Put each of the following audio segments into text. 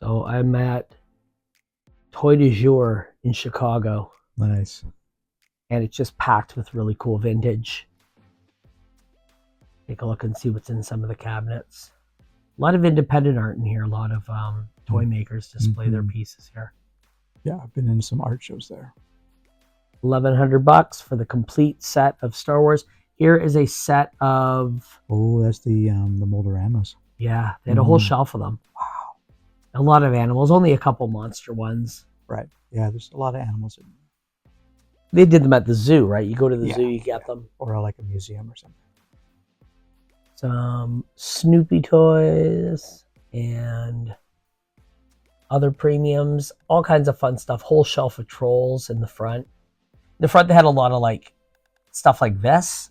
So I'm at Toy du Jour in Chicago. Nice. And it's just packed with really cool vintage. Take a look and see what's in some of the cabinets. A lot of independent art in here. A lot of toy makers display their pieces here. Yeah, I've been in some art shows there. $1,100 for the complete set of Star Wars. Here is a set of... Oh, that's the Moldoramas. Yeah, they had a whole shelf of them. Wow. A lot of animals, only a couple monster ones. Right. Yeah, there's a lot of animals in there. They did them at the zoo, right? You go to the zoo, you get them. Or like a museum or something. Some Snoopy toys and other premiums, all kinds of fun stuff. Whole shelf of trolls in the front. In the front, they had a lot of like stuff like this.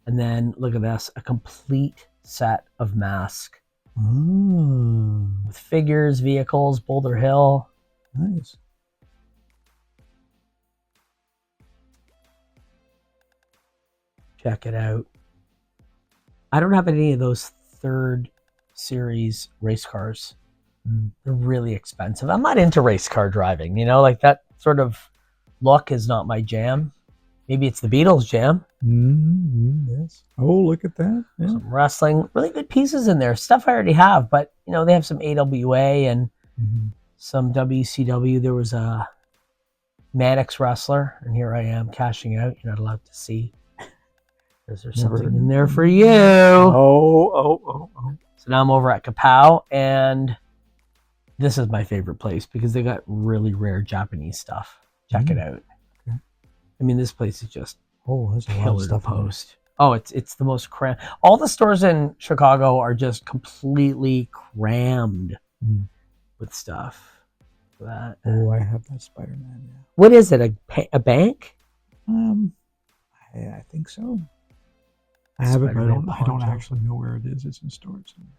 And then look at this, a complete set of masks. With figures, vehicles, Boulder Hill. Nice. Check it out. I don't have any of those third series race cars. They're really expensive. I'm not into race car driving, you know, like that sort of look is not my jam. Maybe it's the Beatles jam. Yes. Oh, look at that. Yeah. Some wrestling, really good pieces in there. Stuff I already have, but you know, they have some AWA and some WCW. There was a Mannix wrestler, and here I am cashing out. You're not allowed to see. Is there something in there for you? Oh. So now I'm over at Kapow, and this is my favorite place because they got really rare Japanese stuff. Check it out. Okay. I mean, this place is just there's a lot of stuff. Post. Oh, it's the most crammed. All the stores in Chicago are just completely crammed with stuff. That. Oh, I have that Spider-Man. Yeah. What is it? A bank? I think so. I have it, but I don't actually know where it is. It's in storage somewhere.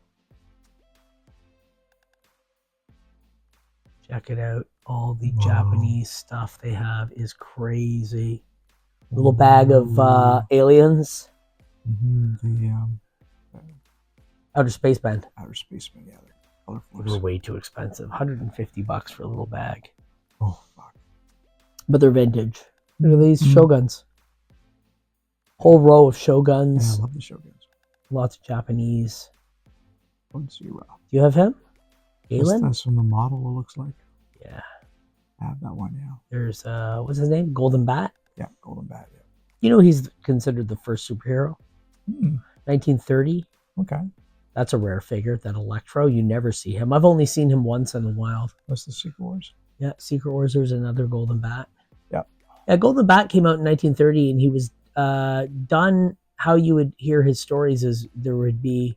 Check it out. All the Japanese stuff they have is crazy. Little bag of aliens. Outer Space Band. Outer Space Band, yeah. They're colorful. They were way too expensive. $150 for a little bag. Oh, fuck. But they're vintage. Look at these Shoguns. Whole row of Shoguns. Yeah, I love the Shoguns. Lots of Japanese. Do you have him? Galen? That's from the model, it looks like. Yeah. I have that one, yeah. There's, what's his name? Golden Bat? Yeah, Golden Bat, yeah. You know he's considered the first superhero? 1930. Okay. That's a rare figure, that Electro. You never see him. I've only seen him once in the wild. That's the Secret Wars? Yeah, Secret Wars, there's another Golden Bat. Yeah. Yeah, Golden Bat came out in 1930, and he was done. How you would hear his stories is there would be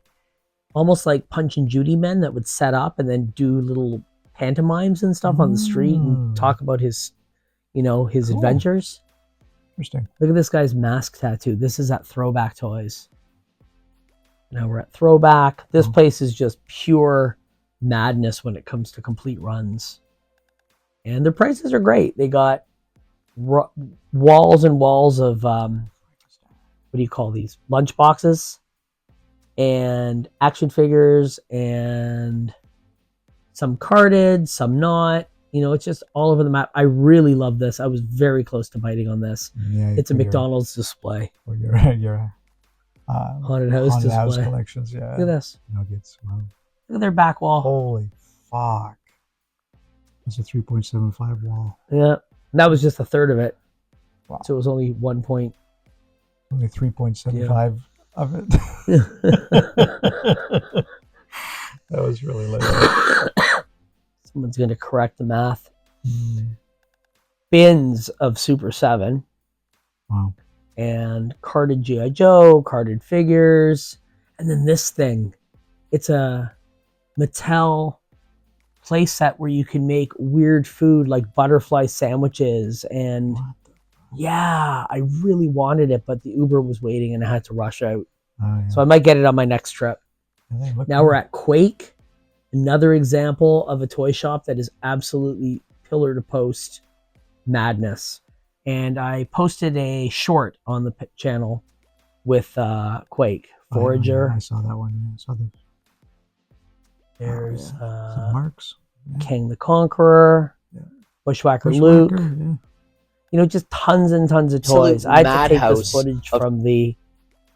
almost like Punch and Judy men that would set up and then do little pantomimes and stuff on the street and talk about his, his adventures. Interesting. Look at this guy's mask tattoo. This is at Throwback Toys. Now we're at Throwback. This place is just pure madness when it comes to complete runs. And their prices are great. They got walls and walls of, what do you call these? Lunch boxes and action figures and some carded, some not. It's just all over the map. I really love this. I was very close to biting on this. Yeah, it's a McDonald's display. Or your haunted house display. House collections, yeah. Look at this. Nuggets. Wow. Look at their back wall. Holy fuck. That's a 3.75 wall. Yeah. That was just a third of it. Wow. So it was only 1 point. Only 3.75 of it. That was really late. Someone's going to correct the math. Bins of Super 7. Wow. And carded G.I. Joe, carded figures. And then this thing. It's a Mattel play set where you can make weird food like butterfly sandwiches. And yeah, I really wanted it, but the Uber was waiting and I had to rush out. So I might get it on my next trip. Now we're at Quake. Another example of a toy shop that is absolutely pillar to post madness. And I posted a short on the channel with Quake. Forager. I saw that one. Yeah, I saw this. There's Marx. King the Conqueror. Yeah. Bushwhacker Luke. Yeah. You know, just tons and tons of toys. Absolute I had to take this footage from the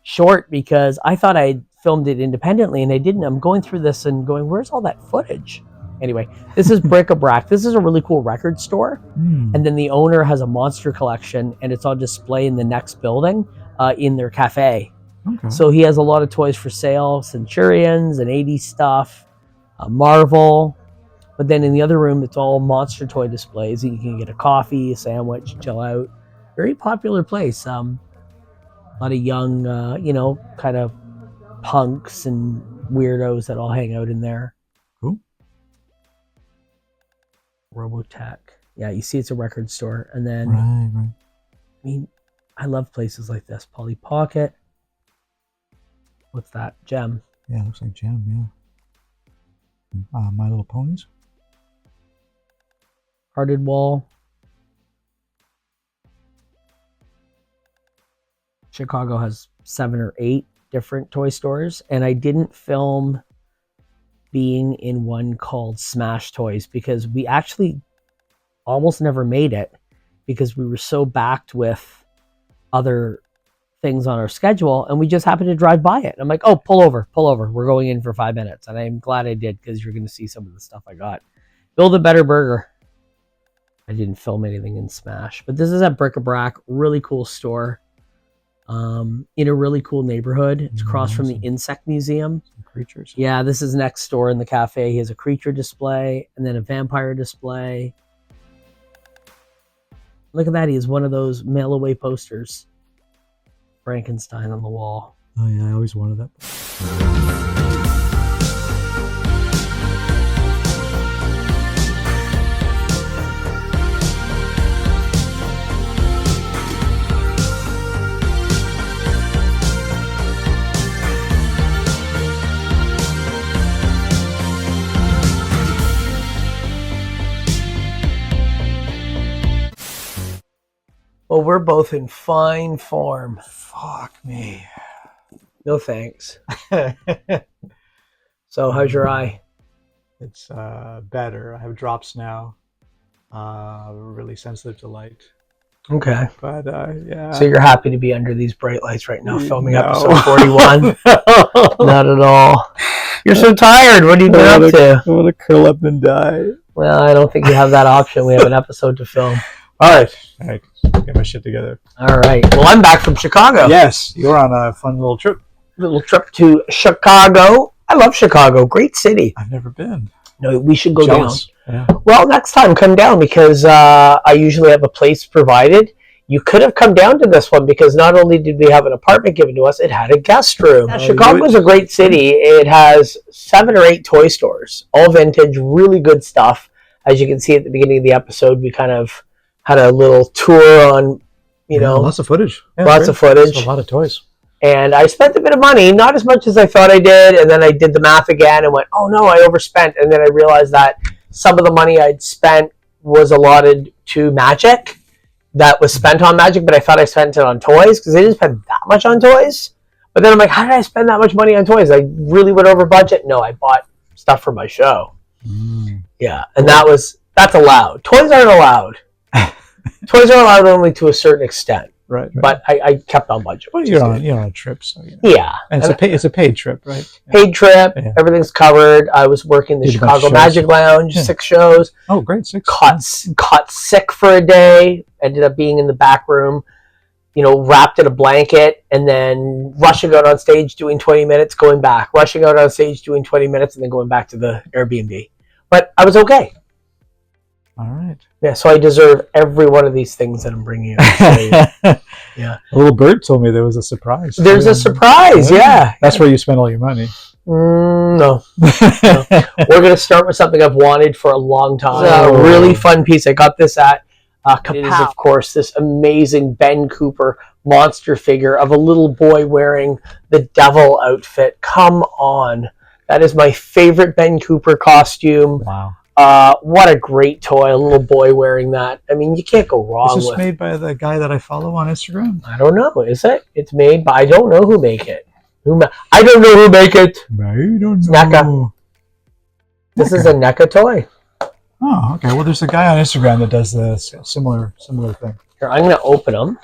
short because I thought I filmed it independently and I didn't. I'm going through this and going, where's all that footage? Anyway, this is Bric-a-Brac. This is a really cool record store. And then the owner has a monster collection and it's on display in the next building in their cafe. Okay. So he has a lot of toys for sale, Centurions and 80s stuff, Marvel. But then in the other room, it's all monster toy displays. You can get a coffee, a sandwich, chill out. Very popular place. A lot of young, kind of punks and weirdos that all hang out in there. Cool. Robotech. Yeah, you see it's a record store. And then, Right. I mean, I love places like this. Polly Pocket. What's that? Gem. Yeah, looks like Gem, yeah. My Little Ponies. Hearted Wall. Chicago has 7 or 8 different toy stores, and I didn't film being in one called Smash Toys because we actually almost never made it because we were so backed with other things on our schedule, and we just happened to drive by it. I'm like, oh, pull over. We're going in for 5 minutes, and I'm glad I did because you're going to see some of the stuff I got. Build a Better Burger. I didn't film anything in Smash, but this is at Bric-a-Brac, really cool store, in a really cool neighborhood. It's across from the Insect Museum. Some creatures. Yeah, this is next door in the cafe. He has a creature display and then a vampire display. Look at that. He has one of those mail-away posters. Frankenstein on the wall. Oh yeah, I always wanted that. Well, we're both in fine form. Fuck me. No thanks. So, how's your eye? It's better. I have drops now. Really sensitive to light. Okay. But yeah. So you're happy to be under these bright lights right now, filming No. episode 41? Not at all. You're so tired. What have you been up to? I want to curl up and die. Well, I don't think you have that option. We have an episode to film. All right. Get my shit together. All right. Well, I'm back from Chicago. Yes, you're on a fun little trip. Little trip to Chicago. I love Chicago. Great city. I've never been. No, we should go Jealous. down. Yeah. Well, next time come down because I usually have a place provided. You could have come down to this one because not only did we have an apartment given to us, it had a guest room. Chicago is a great city. It has 7 or 8 toy stores, all vintage, really good stuff. As you can see at the beginning of the episode, we kind of had a little tour on, lots of footage. Yeah, lots of footage. That's a lot of toys. And I spent a bit of money, not as much as I thought I did. And then I did the math again and went, oh no, I overspent. And then I realized that some of the money I'd spent was allotted to Magic that was spent on Magic, but I thought I spent it on toys because I didn't spend that much on toys. But then I'm like, how did I spend that much money on toys? I really went over budget. No, I bought stuff for my show. Yeah. And that's allowed. Toys aren't allowed. Toys are allowed only to a certain extent. Right. But I kept on budget. Well, you're on a trip, so yeah. And it's a paid trip, right? Paid trip. Yeah. Everything's covered. I was working the Chicago Magic Lounge, 6 shows. Oh, great, 6. Caught sick for a day. Ended up being in the back room. Wrapped in a blanket, and then rushing out on stage, doing 20 minutes, going back. Rushing out on stage, doing 20 minutes, and then going back to the Airbnb. But I was okay. All right. Yeah, so I deserve every one of these things that I'm bringing you. Yeah. A little bird told me there was a surprise. There's a surprise, yeah. That's where you spend all your money. No. We're going to start with something I've wanted for a long time. It's a really fun piece. I got this at Kapow. It is, of course, this amazing Ben Cooper monster figure of a little boy wearing the devil outfit. Come on. That is my favorite Ben Cooper costume. Wow. What a great toy, a little boy wearing that. I mean, you can't go wrong with it. Is this made by the guy that I follow on Instagram? I don't know. Is it? It's made by, I don't know who make it. I don't know who make it. I don't know. Snacka. This is a NECA toy. Oh, okay. Well, there's a guy on Instagram that does this similar thing. Here, I'm going to open them.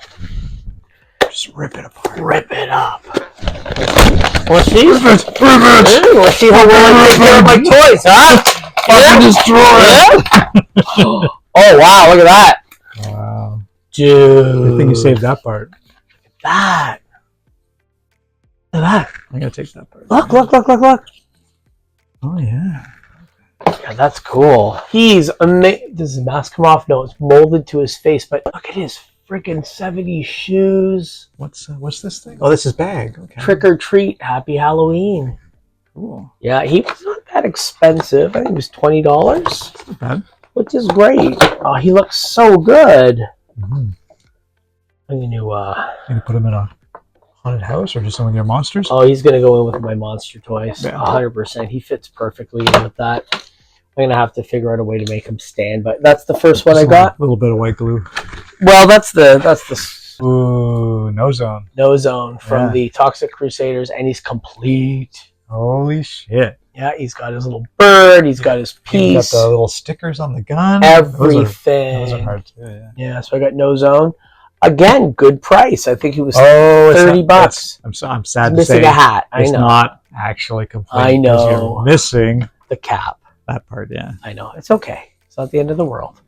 Just rip it apart. Rip it up. Let's see. Let's see how well I take care of my toys, huh? Fucking destroy. Yeah. Oh, wow. Look at that. Wow. Dude. I think you saved that part. That. Look at that. I'm going to take that part. Look. Oh, yeah. Yeah, that's cool. He's amazing. Does his mask come off? No, it's molded to his face, but look at his freaking 70s shoes. What's this thing? Oh, this is bag. Okay. Trick or treat. Happy Halloween. Cool. Yeah, he was not that expensive. I think it was $20. That's not bad. Which is great. Oh, he looks so good. Mm-hmm. I'm going to put him in a haunted house or just some of your monsters? Oh, he's going to go in with my monster toys. Yeah. 100%. He fits perfectly in with that. I'm going to have to figure out a way to make him stand, but that's the first one I got. A little bit of white glue. Well, that's the Ooh, No Zone. No Zone from the Toxic Crusaders, and he's complete. Holy shit. Yeah, he's got his little bird, he's got his piece. He's got the little stickers on the gun. Everything. Those are hard too, yeah. So I got No Zone. Again, good price. I think it was $30. I'm sad to missing say a hat. I know. It's not actually complete. I know. You're missing the cap. That part, yeah. I know. It's okay. It's not the end of the world.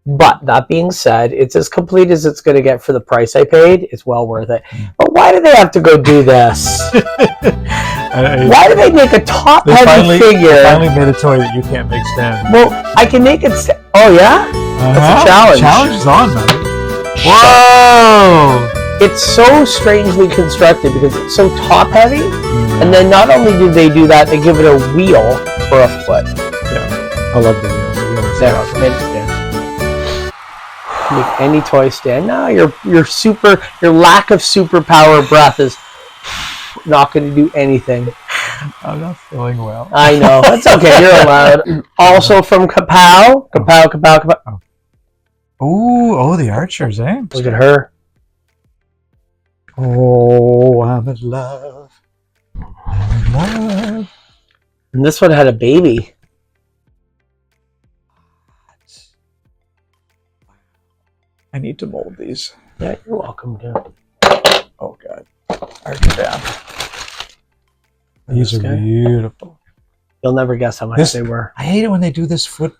But that being said, it's as complete as it's going to get for the price I paid. It's well worth it. But why do they have to go do this? Why do they make a top-heavy figure? They finally made a toy that you can't make stand. Well, I can make it oh, yeah? That's a challenge. The challenge is on, man. Whoa! It's so strangely constructed because it's so top-heavy. And then not only do they do that, they give it a wheel for a foot. Yeah. I love the wheel. The wheel is awesome. Make any toy stand. No, your lack of superpower breath is not going to do anything. I'm not feeling well. I know. That's okay. You're allowed. Also from Kapow. Kapow. Oh, the archers, eh? Look at her. Oh, I'm in love. I'm in love. And this one had a baby. I need to mold these. Yeah, you're welcome, dude. Oh, God. Archer down. These are beautiful. You'll never guess how much they were. I hate it when they do this foot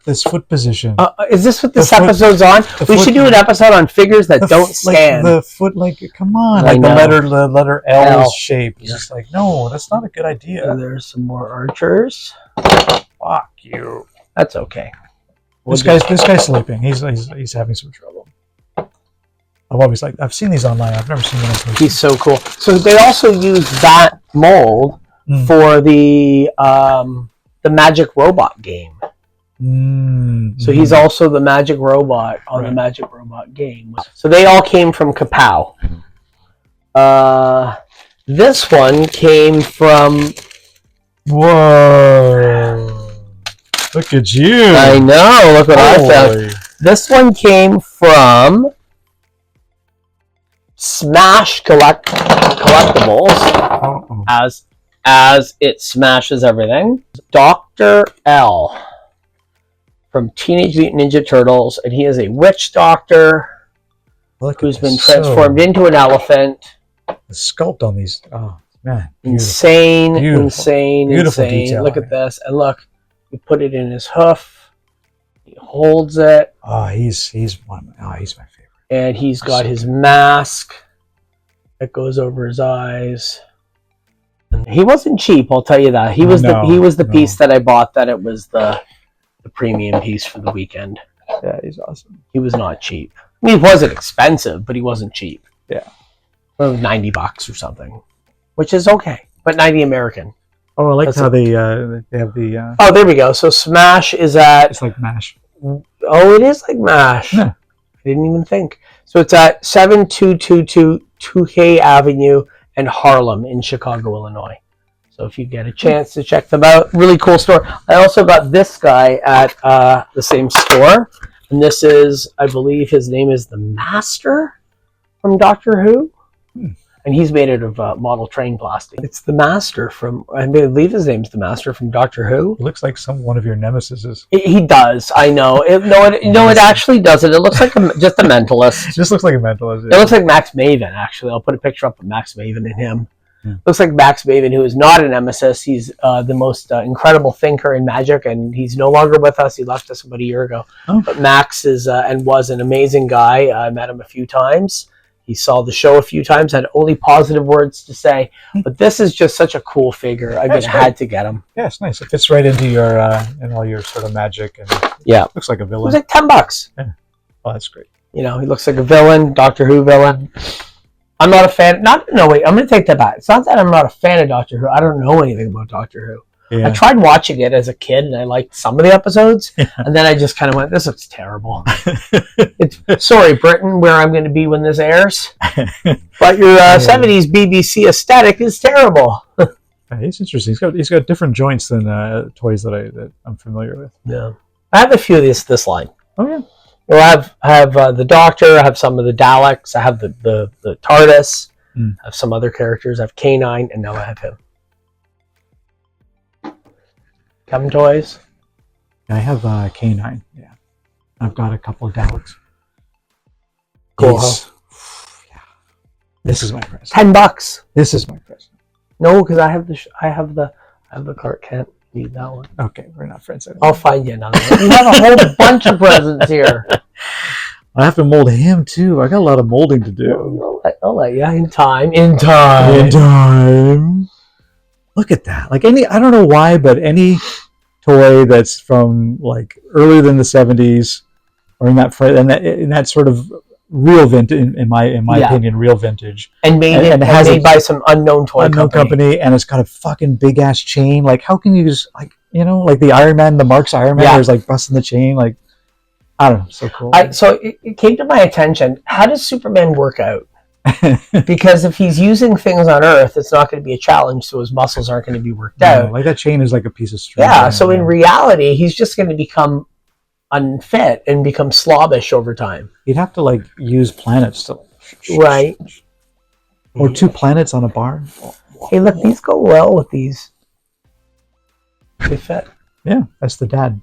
position. Is this what this episode's on? We should do an episode on figures that don't stand. Like the foot, come on, like the letter L shape. It's just like, no, that's not a good idea. And there's some more archers. Fuck you. That's okay. This guy's sleeping. He's having some trouble. I've seen these online. I've never seen one in person. He's so cool. So they also use that mold for the Magic Robot game. So he's also the Magic Robot on the Magic Robot game. So they all came from Kapow. This one came from... Whoa! Look at you! I know. Look what I found. This one came from Smash Collectibles, as it smashes everything. Dr. L from Teenage Mutant Ninja Turtles, and he is a witch doctor who's been transformed into an elephant. The sculpt on these, oh man, insane. Beautiful detail. Look at this, and look, we put it in his hoof. He holds it. Oh, he's my favorite. And he's got his mask that goes over his eyes. And he wasn't cheap, I'll tell you that. He was the piece that I bought that it was the premium piece for the weekend. Yeah, he's awesome. He was not cheap. I mean, he wasn't expensive, but he wasn't cheap. Yeah. Well, $90 or something, which is okay, but 90 American. Oh, I like how they have the... Oh, there we go. So Smash is at... It's like MASH. Oh, it is like MASH. Yeah. I didn't even think. So it's at 7222 2K Avenue in Harlem in Chicago, Illinois. So if you get a chance to check them out, really cool store. I also got this guy at the same store. And this is, I believe his name is the Master from Doctor Who. And he's made out of model train plastic. It's the Master from, I believe his name's the Master from Doctor Who. It looks like one of your nemesises. He does, I know. It actually doesn't. It looks like just a mentalist. It just looks like a mentalist. It looks like Max Maven, actually. I'll put a picture up of Max Maven and him. Yeah. Looks like Max Maven, who is not a nemesis. He's the most incredible thinker in magic, and he's no longer with us. He left us about a year ago. Oh. But Max is and was an amazing guy. I met him a few times. He saw the show a few times, had only positive words to say. But this is just such a cool figure. I had to get him. Yeah, it's nice. It fits right into your in all your sort of magic, and looks like a villain. It was like $10. Yeah. Oh, that's great. He looks like a villain, Doctor Who villain. I'm not a fan. I'm going to take that back. It's not that I'm not a fan of Doctor Who. I don't know anything about Doctor Who. Yeah. I tried watching it as a kid, and I liked some of the episodes, and then I just kind of went, this looks terrible. Sorry, Britain, where I'm going to be when this airs, but your 70s BBC aesthetic is terrible. He's interesting. He's got different joints than toys that I'm familiar with. Yeah, I have a few of this line. Oh, yeah. Well, I have the Doctor, I have some of the Daleks, I have the TARDIS, I have some other characters, I have K9, and now I have him. Kevin toys? I have K9, yeah. I've got a couple of Daleks. Cool. Yeah. This is my present. $10. This is my present. No, because I have the Clark Kent. Need that one. Okay, we're not friends anymore. I'll find you another one. You have a whole bunch of presents here. I have to mold him too. I got a lot of molding to do. I'll let you in time. Look at that. Like I don't know why, but any toy that's from like earlier than the 70s, or in that sort of real vintage, in my opinion, real vintage, and made by some unknown company, and it's got a fucking big ass chain. Like, how can you just like the Iron Man, the Marx Iron Man, where it's like busting the chain, like I don't know, so cool. So it came to my attention. How does Superman work out? Because if he's using things on Earth, it's not going to be a challenge, so his muscles aren't going to be worked out. Like that chain is like a piece of string. Yeah, so in reality, he's just going to become unfit and become slobbish over time. You'd have to like use planets to right, or 2 planets on a bar. Hey, look, these go well with these. They fit. Yeah, that's the dad.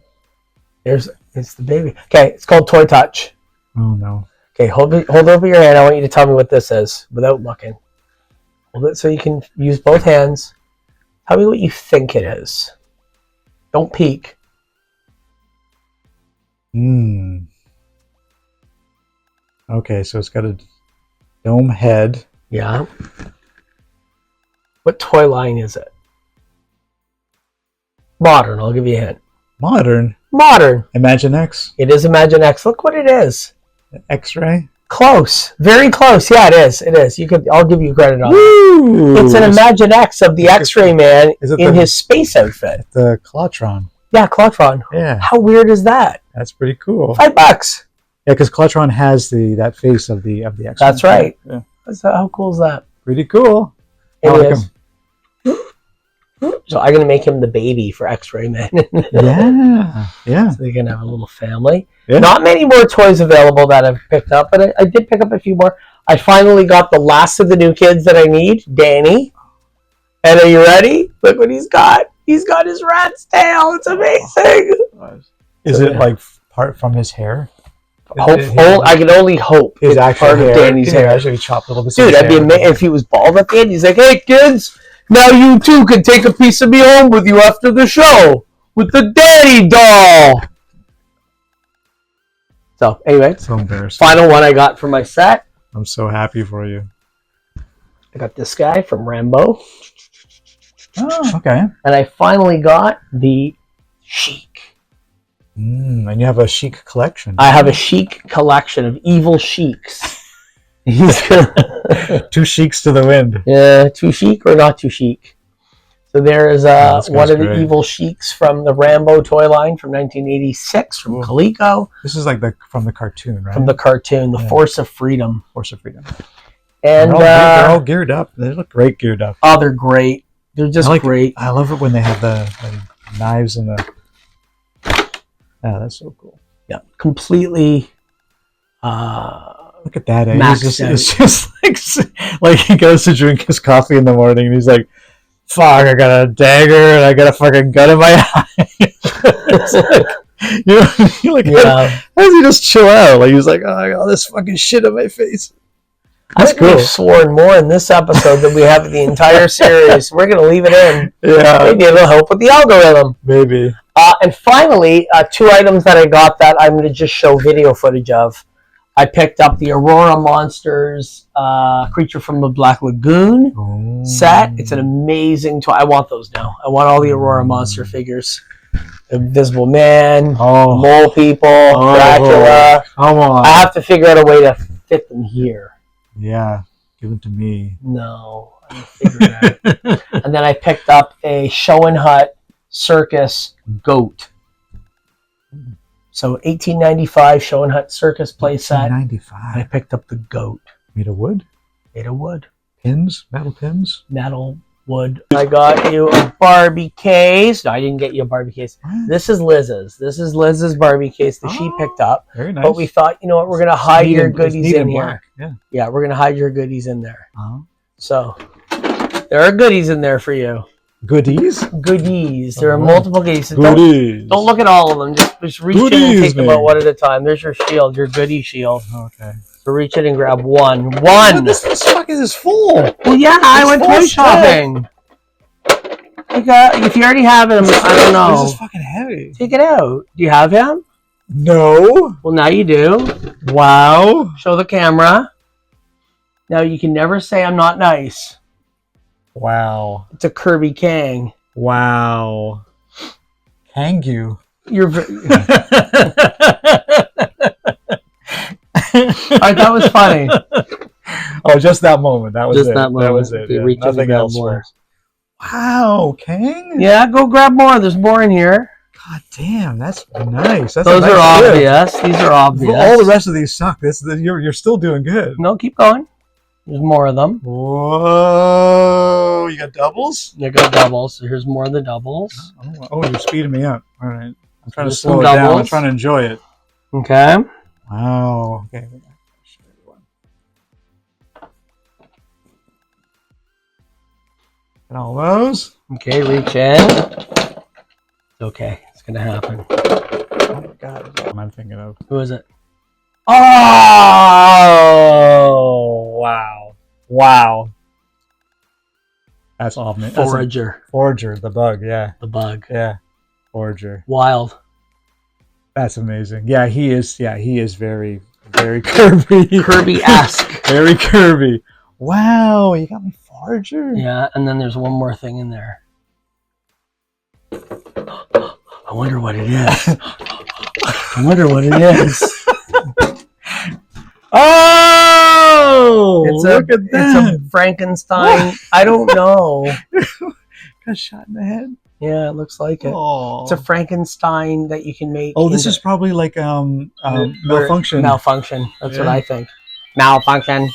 It's the baby. Okay, it's called Toy Touch. Oh no. Okay, hold over your hand. I want you to tell me what this is without looking. Hold it so you can use both hands. Tell me what you think it is. Don't peek. Okay, so it's got a dome head. Yeah. What toy line is it? Modern, I'll give you a hint. Modern? Imagine X? It is Imagine X. Look what it is. X-ray? Close. Very close. Yeah, it is. I'll give you credit on that. It's an Imagine X of the X-ray man in his space outfit. The Klotron. Yeah, Klotron. Yeah. How weird is that? That's pretty cool. $5. Yeah, because Klotron has that face of the X-ray. That's right. Yeah. How cool is that? Pretty cool. It is. So I'm going to make him the baby for X-Ray Man. Yeah. So they can have a little family. Yeah. Not many more toys available that I've picked up, but I did pick up a few more. I finally got the last of the new kids that I need, Danny. And are you ready? Look what he's got. He's got his rat's tail. It's amazing. Is it like part from his hair? I can only hope it's part of Danny's hair. Actually chop a little bit. Dude, I'd be amazed if he was bald at the end. He's like, "Hey kids, now you too can take a piece of me home with you after the show with the Danny doll." So anyway, so embarrassing. Final one I got for my set. I'm so happy for you. I got this guy from Rambo. Oh, okay. And I finally got the Sheik. And you have a Sheik collection. I have a Sheik collection of evil Sheiks. 2 Sheiks to the wind. Yeah, too chic or not too chic. So there is one of the evil Sheiks from the Rambo toy line from 1986 from Coleco. This is like from the cartoon, right? From the cartoon, the Force of Freedom. Force of Freedom. And they're all geared up. They look great geared up. Oh, they're great. They're just great. I love it when they have the knives and the... Oh, that's so cool. Yeah, completely... Look at that. Max it's just like he goes to drink his coffee in the morning and he's like, fuck, I got a dagger and I got a fucking gun in my eye. It's like, you know what I mean? Like, Yeah. how does he just chill out? Like, he's like, oh, I got all this fucking shit on my face. I think we've sworn more in this episode than we have in the entire series. We're going to leave it in. Yeah. Maybe it'll help with the algorithm. Maybe. And finally, 2 items that I got that I'm going to just show video footage of. I picked up the Aurora Monsters Creature from the Black Lagoon set. It's an amazing toy. I want those now. I want all the Aurora Monster figures. Invisible Man, Mole People, Dracula. Come on. I have to figure out a way to fit them here. Yeah, give them to me. No, I'm going to figure it out. And then I picked up a Show and Hut Circus goat. So 1895 Show and Hut Circus playset. 1895. I picked up the goat. Made of wood? Made of wood. Pins? Metal pins? Metal, wood. I got you a Barbie case. No, I didn't get you a Barbie case. This is Liz's. This is Liz's Barbie case that she picked up. Very nice. But we thought, you know what, we're going to hide your goodies in here. Yeah. Yeah, we're going to hide your goodies in there. So, there are goodies in there for you. Goodies? Goodies. There are multiple goodies. So Goodies. don't look at all of them. Just reach in and take them out one at a time. There's your shield, your goodie shield. Okay. So reach in and grab one. This fucking is full. Well, yeah, I went toy shopping. If you already have him, I don't know. This is fucking heavy. Take it out. Do you have him? No. Well, now you do. Wow. Show the camera. Now you can never say I'm not nice. Wow. It's a Kirby Kang. Wow. Kang you. You're. Alright, that was funny. Oh, just that moment. That was just it. That moment. That was it. Yeah. Nothing else. More. Wow, Kang. Yeah, go grab more. There's more in here. God damn, that's nice. Those are obvious. These are obvious. All the rest of these suck. You're still doing good. No, keep going. There's more of them. Whoa! You got doubles? You got doubles. So here's more of the doubles. Oh, you're speeding me up. All right. I'm trying to There's slow it down. I'm trying to enjoy it. Okay. Wow. Okay. Got all those. Okay, reach in. Okay, it's gonna happen. Oh my god, what am I thinking of? Who is it? Oh! Wow. Wow. That's awesome. Forager. Forager, the bug, yeah. The bug. Yeah. Forager. Wild. That's amazing. Yeah, he is very, very Kirby. Kirby-esque. Very Kirby. Wow, you got me Forager? Yeah, and then there's one more thing in there. I wonder what it is. I wonder what it is. Oh! Look at that. It's a Frankenstein. I don't know. Got shot in the head? Yeah, it looks like it. Oh. It's a Frankenstein that you can make. Oh, this is probably like malfunction. Malfunction. That's what I think. Malfunction.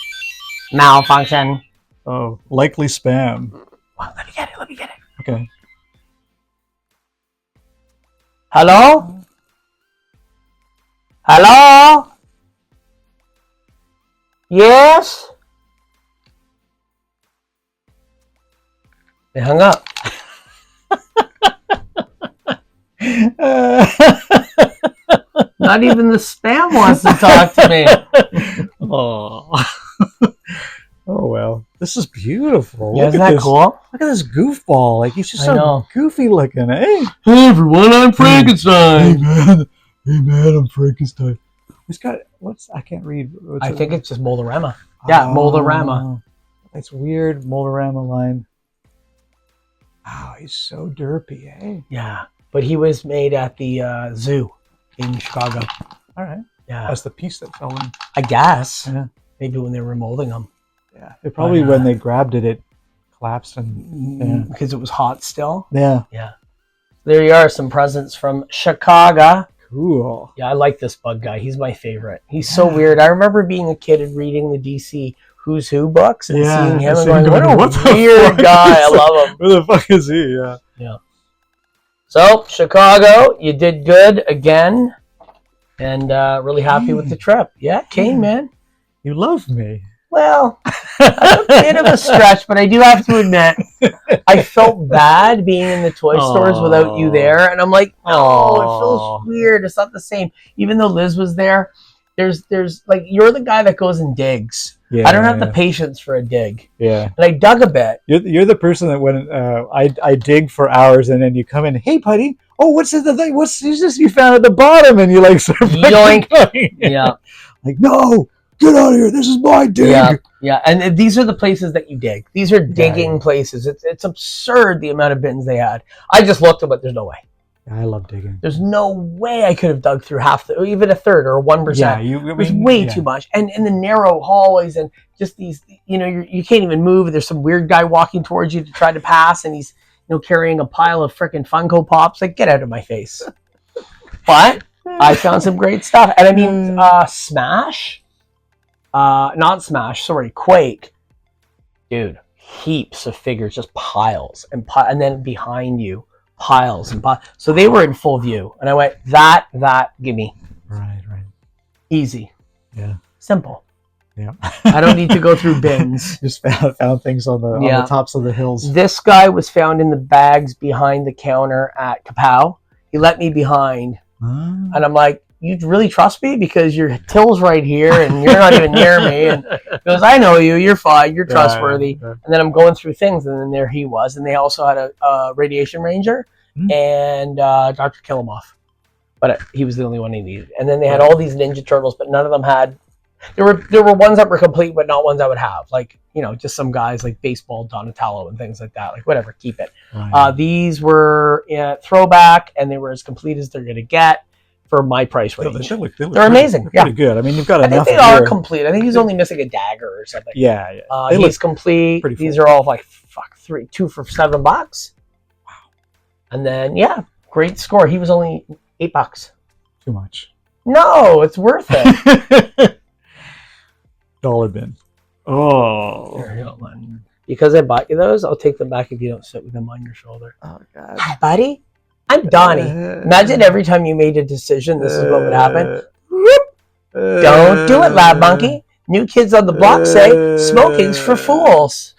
Malfunction. Oh, likely spam. Well, let me get it. Let me get it. Okay. Hello? Hello? Yes? They hung up. Not even the spam wants to talk to me. Oh. Oh well. This is beautiful. Yeah, isn't that cool? Look at this goofball. Like he's just I so know. goofy looking, eh? Hey everyone, I'm Frankenstein. Hey man, I'm Frankenstein. He's got I can't read. I think it's just Moldorama. Yeah, Moldorama. That's weird, Moldorama line. Wow, he's so derpy, eh? Yeah, but he was made at the zoo in Chicago. All right. Yeah. That's the piece that fell in. I guess. Yeah. Maybe when they were molding them. Yeah. It probably when they grabbed it, it collapsed and because it was hot still. Yeah. Yeah. There you are, some presents from Chicago. Cool. Yeah, I like this bug guy. He's my favorite. He's so weird. I remember being a kid and reading the DC Who's Who books and seeing him and going, what a weird guy. I love him. Who the fuck is he? Yeah. Yeah. So, Chicago, you did good again. And really happy with the trip. Yeah, Kane, man. You love me. Well, that's a bit of a stretch, but I do have to admit, I felt bad being in the toy stores without you there, and I'm like, no, it feels weird. It's not the same. Even though Liz was there, there's like, you're the guy that goes and digs. Yeah, I don't have the patience for a dig. Yeah, and I dug a bit. You're the person that when I dig for hours, and then you come in, hey, buddy, oh, what's the thing? What's this you found at the bottom? And you like sort of yoink. Yeah, like, no. Get out of here! This is my dig. Yeah, and these are the places that you dig. These are digging places. It's absurd the amount of bins they had. I just looked at it. There's no way. I love digging. There's no way I could have dug through half, or even a third, or 1%. Yeah, it was way too much. And in the narrow hallways, and just these, you can't even move. There's some weird guy walking towards you to try to pass, and he's carrying a pile of freaking Funko Pops. Like, get out of my face. But I found some great stuff, and I mean, Smash. Not Smash, sorry, Quake. Dude, heaps of figures, just piles. And then behind you, piles and piles. So they were in full view. And I went, that, give me. Right. Easy. Yeah. Simple. Yeah. I don't need to go through bins. Just found things on the tops of the hills. This guy was found in the bags behind the counter at Kapow. He let me behind. And I'm like, you really trust me because your till's right here and you're not even near me? And he goes, I know you, you're fine, you're trustworthy. And then I'm going through things, and then there he was. And they also had a Radiation Ranger and Dr. Killamoff. But he was the only one he needed. And then they had all these Ninja Turtles, but none of them had... There were ones that were complete, but not ones I would have. Like, just some guys like Baseball Donatello and things like that. Like, whatever, keep it. Right. These were Throwback, and they were as complete as they're going to get. For my price range. They're amazing. They're pretty good. I mean, you've got enough. I think they are complete. I think he's only missing a dagger or something. Yeah. He's complete. These are all like, 2 for $7. Wow. And then, great score. He was only $8. Too much. No, it's worth it. Dollar bin. Oh. There you go, man. Because I bought you those, I'll take them back if you don't sit with them on your shoulder. Oh, God. Hi, buddy. I'm Donnie. Imagine every time you made a decision, this is what would happen. Don't do it, LabMonkey. New kids on the block say smoking's for fools.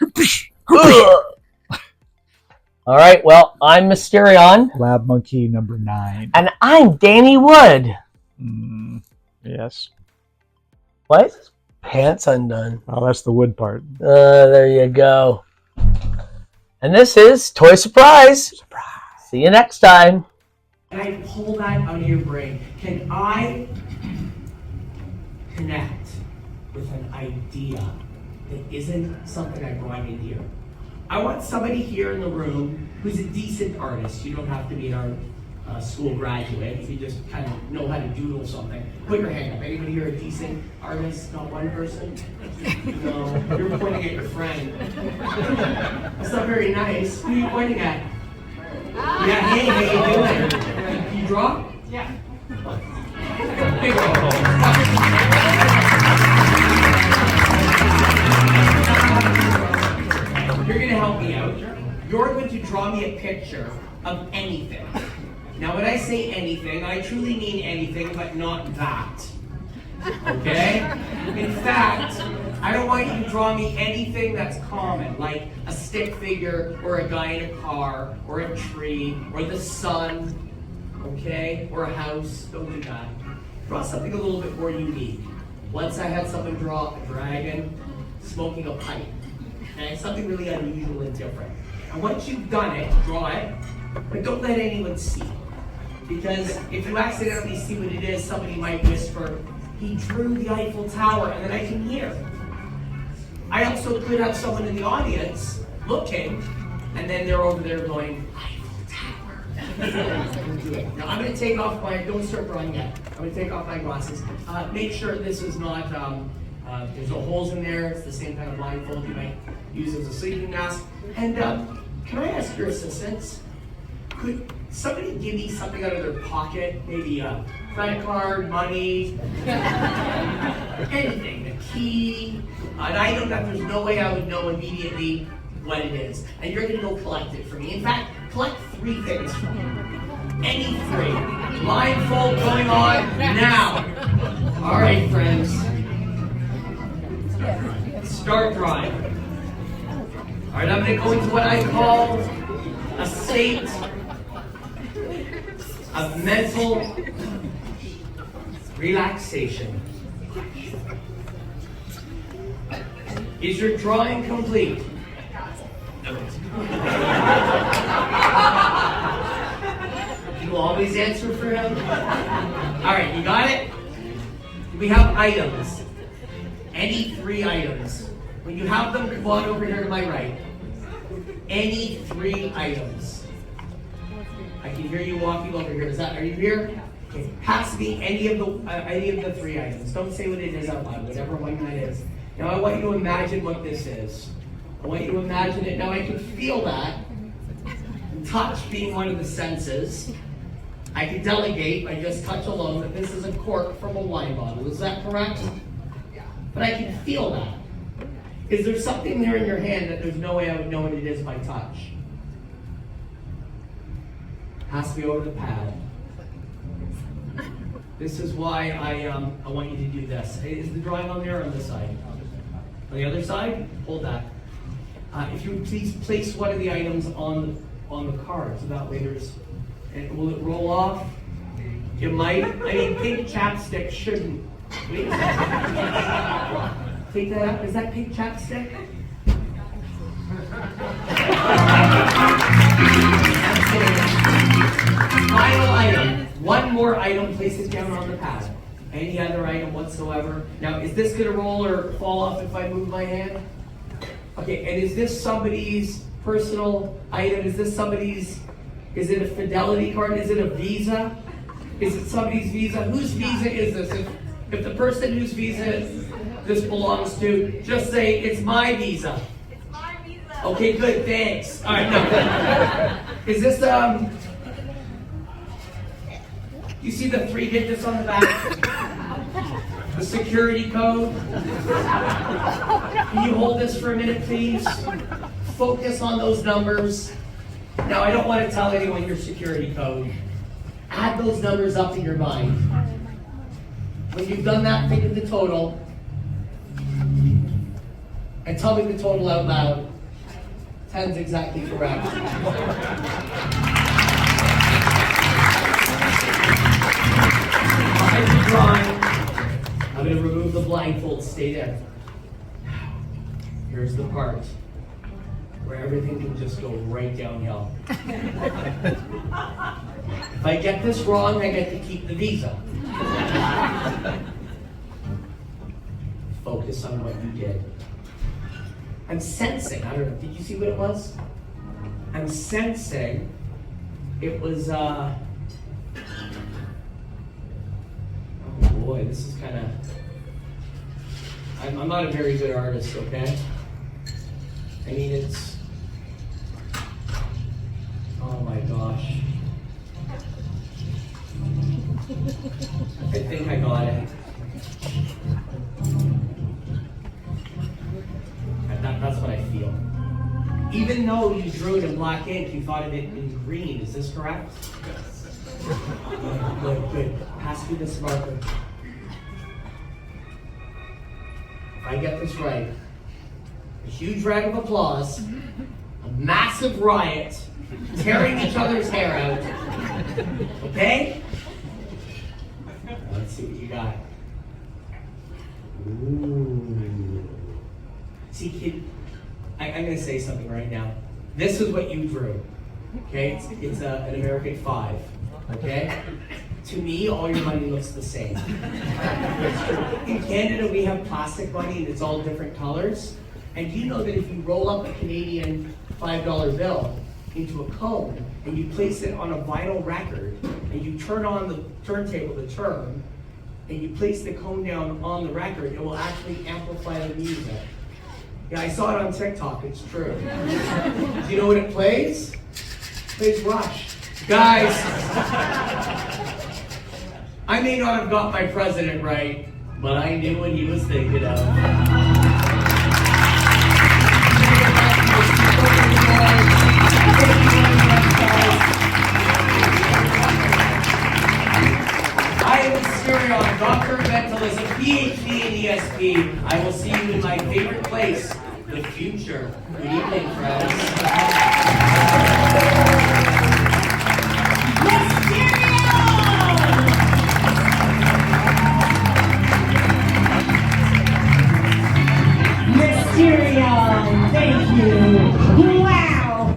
All right, well, I'm Mysterion. LabMonkey number 9. And I'm Danny Wood. Yes. What? Pants undone. Oh, that's the wood part. There you go. And this is Toy Surprise. See you next time. And I pull that out of your brain. Can I connect with an idea that isn't something I brought in here? I want somebody here in the room who's a decent artist. You don't have to be an art school graduate. If you just kind of know how to doodle something, put your hand up. Anybody here a decent artist? Not one person? No, you're pointing at your friend. That's not very nice. Who are you pointing at? Yeah, hey, how you doing? Can you draw? Yeah. You're going to help me out. You're going to draw me a picture of anything. Now, when I say anything, I truly mean anything, but not that. Okay? In fact, I don't want you to draw me anything that's common, like a stick figure, or a guy in a car, or a tree, or the sun, okay? Or a house. Don't do that. Draw something a little bit more unique. Once I had someone draw a dragon smoking a pipe. Okay? Something really unusual and different. And once you've done it, draw it, but don't let anyone see. Because if you accidentally see what it is, somebody might whisper, he drew the Eiffel Tower, and then I can hear. I also could have someone in the audience looking, and then they're over there going, Eiffel Tower. Now I'm going to take off don't start drawing yet. I'm going to take off my glasses. Make sure this is not, there's no holes in there. It's the same kind of blindfold you might use as a sleeping mask. And can I ask your assistance? Could somebody give me something out of their pocket? Maybe a credit card, money, anything, the key, an item that there's no way I would know immediately what it is. And you're going to go collect it for me. In fact, collect 3 things for me. Any 3. Blindfold going on now. All right, friends. Start drawing. All right, I'm going to go into what I call a state of mental relaxation. Is your drawing complete? You always answer for him? All right, you got it? We have items. Any 3 items. When you have them, come on over here to my right. Any 3 items. I can hear you walking over here. Are you here? Okay. Pass me any of the 3 items. Don't say what it is out loud, whatever one that is. Now I want you to imagine what this is. I want you to imagine it. Now I can feel that. Touch being one of the senses. I can delegate by just touch alone that this is a cork from a wine bottle. Is that correct? Yeah. But I can feel that. Is there something there in your hand that there's no way I would know what it is by touch? Pass me over the pad. This is why I want you to do this. Is the drawing on there or on this side? On the other side? Hold that. If you would please place one of the items on the card, so that way there's. And will it roll off? It might. I mean, pink chapstick shouldn't. Wait a second. Take that out. Is that pink chapstick? Final item. One more item. Place it down on the pad. Any other item whatsoever. Now, is this going to roll or fall off if I move my hand? Okay, and is this somebody's personal item? Is this somebody's, is it a Fidelity card? Is it a Visa? Is it somebody's Visa? Whose Visa is this? If the person whose Visa this belongs to, just say, it's my Visa. It's my Visa. Okay, good, thanks. All right, no. Is this, you see the 3 digits on the back? The security code? Can you hold this for a minute, please? Focus on those numbers. Now, I don't want to tell anyone your security code. Add those numbers up in your mind. When you've done that, think of the total. And tell me the total out loud. 10's exactly correct. Behind the drawing, I'm going to remove the blindfold. Stay there. Here's the part where everything can just go right downhill. If I get this wrong, I get to keep the Visa. Focus on what you did. I'm sensing, I don't know, did you see what it was? I'm sensing it was, oh boy, this is kind of, I'm not a very good artist, okay? I mean, it's, oh my gosh. I think I got it. That's what I feel. Even though you drew it in black ink, you thought of it in green. Is this correct? Yes. Good. Pass me this marker. If I get this right, a huge round of applause, a massive riot, tearing each other's hair out. Okay? Let's see what you got. Ooh. See, kid, I'm going to say something right now. This is what you drew. Okay? It's an American 5. Okay? To me, all your money looks the same. In Canada, we have plastic money and it's all different colors. And do you know that if you roll up a Canadian $5 bill into a cone and you place it on a vinyl record and you turn on the turntable to turn and you place the cone down on the record, it will actually amplify the music. Yeah, I saw it on TikTok, it's true. Do you know what it plays? It plays Rush. Guys, I may not have got my president right, but I knew what he was thinking of. I am Mysterion, Doctor of Mentalism, PhD in ESP. I will see you in my favorite place, the future. Good evening, friends. Mysterion, thank you.